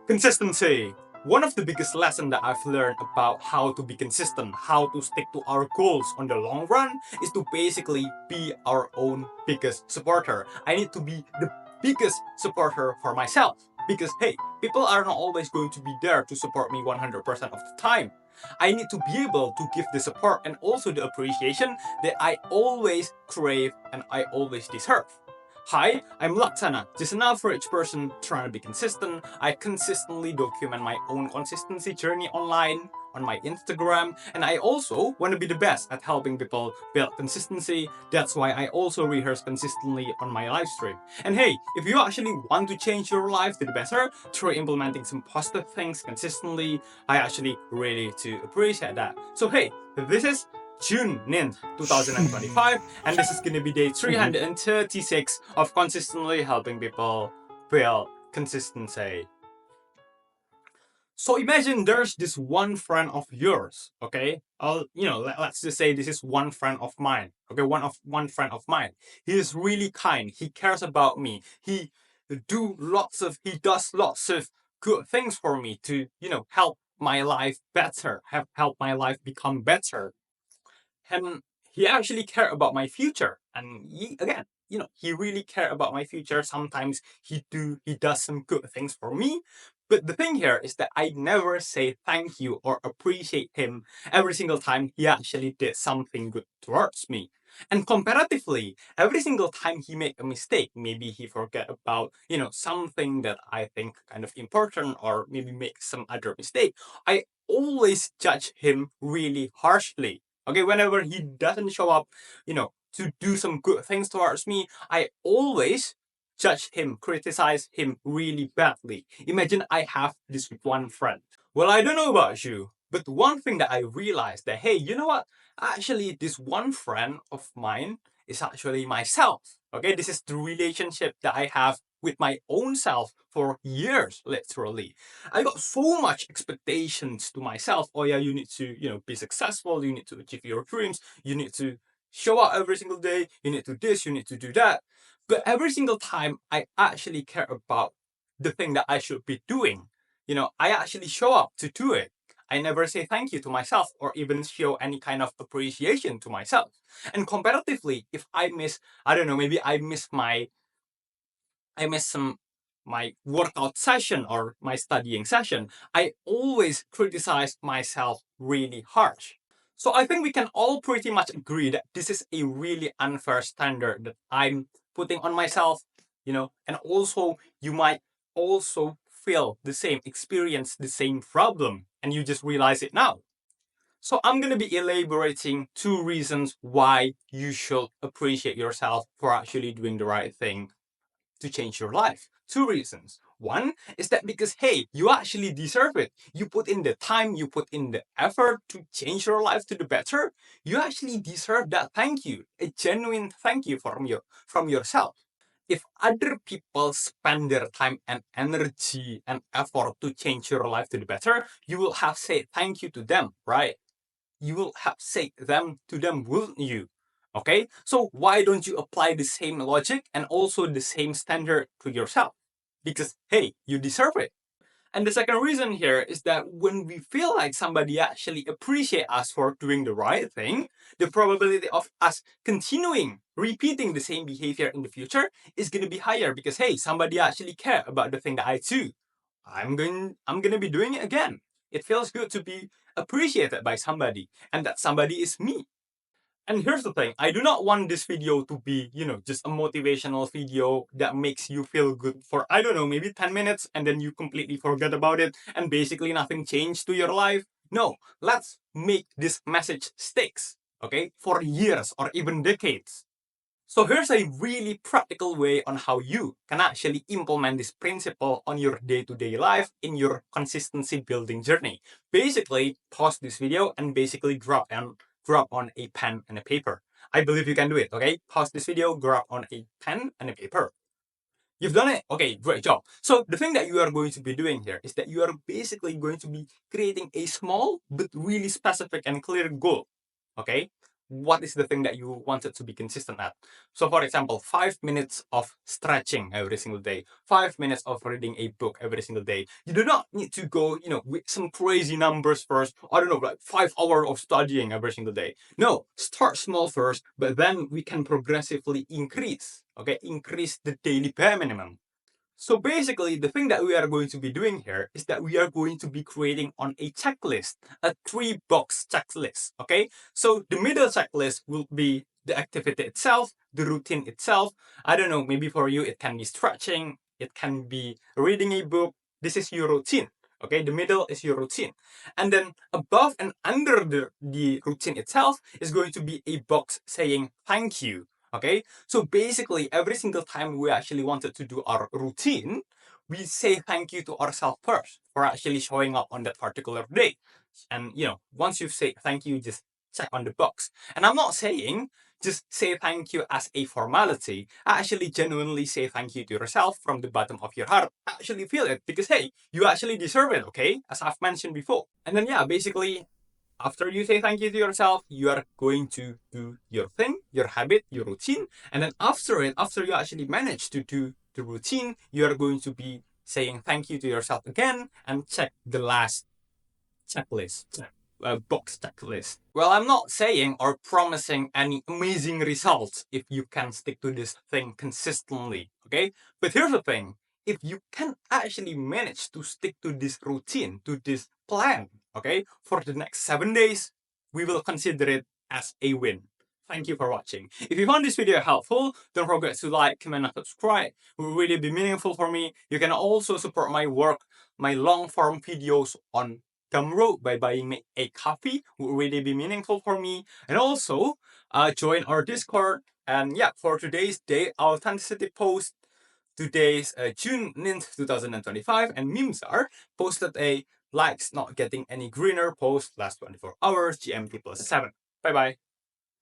Consistency. One of the biggest lessons that I've learned about how to be consistent, how to stick to our goals on the long run, is to basically be our own biggest supporter. I need to be the biggest supporter for myself. Because hey, people are not always going to be there to support me 100% of the time. I need to be able to give the support and also the appreciation that I always crave and I always deserve. Hi, I'm Laksana, just an average person trying to be consistent. I consistently document my own consistency journey online, on my Instagram, and I also want to be the best at helping people build consistency. That's why I also rehearse consistently on my live stream. And hey, if you actually want to change your life to the better through implementing some positive things consistently, I actually really to appreciate that. So hey, this is June 9th, 2025, and this is going to be day 336 of consistently helping people build consistency. So imagine there's this one friend of yours, okay? Let's just say this is one friend of mine, okay? One friend of mine. He is really kind. He cares about me. He does lots of good things for me to, help my life better, help my life become better. And he actually cared about my future. And again, he really cared about my future. Sometimes he does some good things for me. But the thing here is that I never say thank you or appreciate him every single time he actually did something good towards me. And comparatively, every single time he made a mistake, maybe he forget about, something that I think kind of important, or maybe make some other mistake, I always judge him really harshly. Okay, whenever he doesn't show up, to do some good things towards me, I always judge him, criticize him really badly. Imagine I have this one friend. Well, I don't know about you, but one thing that I realized that, hey, you know what? Actually, this one friend of mine is actually myself. Okay, this is the relationship that I have with my own self for years, literally. I got so much expectations to myself. Oh yeah, you need to, be successful, you need to achieve your dreams, you need to show up every single day, you need to do this, you need to do that. But every single time I actually care about the thing that I should be doing, I actually show up to do it. I never say thank you to myself or even show any kind of appreciation to myself. And comparatively, if I miss, I don't know, maybe I miss some my workout session or my studying session, I always criticize myself really harsh. So I think we can all pretty much agree that this is a really unfair standard that I'm putting on myself, and also you might also feel the same, experience the same problem, and you just realize it now. So I'm going to be elaborating two reasons why you should appreciate yourself for actually doing the right thing to change your life. Two reasons. One is that because, hey, you actually deserve it. You put in the time, you put in the effort to change your life to the better. You actually deserve that thank you, a genuine thank you from yourself. If other people spend their time and energy and effort to change your life to the better, you will have said thank you to them, right? You will have said them to them, wouldn't you? Okay, so why don't you apply the same logic and also the same standard to yourself? Because hey, you deserve it. And the second reason here is that when we feel like somebody actually appreciate us for doing the right thing, the probability of us continuing repeating the same behavior in the future is going to be higher because hey, somebody actually care about the thing that I do. I'm going to be doing it again. It feels good to be appreciated by somebody, and that somebody is me. And here's the thing, I do not want this video to be, just a motivational video that makes you feel good for, I don't know, maybe 10 minutes and then you completely forget about it and basically nothing changed to your life. No, let's make this message sticks, okay, for years or even decades. So here's a really practical way on how you can actually implement this principle on your day-to-day life in your consistency building journey. Basically, pause this video and basically grab on a pen and a paper. I believe you can do it, okay? Pause this video, grab on a pen and a paper. You've done it? Okay, great job. So the thing that you are going to be doing here is that you are basically going to be creating a small but really specific and clear goal. Okay? what is the thing that you wanted to be consistent at. So for example, 5 minutes of stretching every single day, 5 minutes of reading a book every single day. You do not need to go, with some crazy numbers first. I don't know, like 5 hours of studying every single day. No, start small first, but then we can progressively increase, okay? Increase the daily bare minimum. So basically, the thing that we are going to be doing here is that we are going to be creating on a checklist, a 3-box checklist, okay? So the middle checklist will be the activity itself, the routine itself. I don't know, maybe for you, it can be stretching, it can be reading a book. This is your routine, okay? The middle is your routine. And then above and under the routine itself is going to be a box saying thank you. Okay, so basically every single time we actually wanted to do our routine, we say thank you to ourselves first for actually showing up on that particular day. And once you say thank you, just check on the box. And I'm not saying just say thank you as a formality. Actually genuinely say thank you to yourself from the bottom of your heart. Actually feel it, because hey, you actually deserve it, okay? As I've mentioned before. And then basically after you say thank you to yourself, you are going to do your thing, your habit, your routine. And then after you actually manage to do the routine, you are going to be saying thank you to yourself again and check the last checklist. Box checklist. Well, I'm not saying or promising any amazing results if you can stick to this thing consistently, okay? But here's the thing. If you can actually manage to stick to this routine, to this plan, okay, for the next 7 days, we will consider it as a win. Thank you for watching. If you found this video helpful, don't forget to like, comment, and subscribe. It will really be meaningful for me. You can also support my work, my long-form videos on Gumroad by buying me a copy. Would really be meaningful for me. And also, join our Discord. And for today's day authenticity post, today's June 9th, 2025, and Mimsar posted a likes not getting any greener post last 24 hours GMT +7. Bye bye.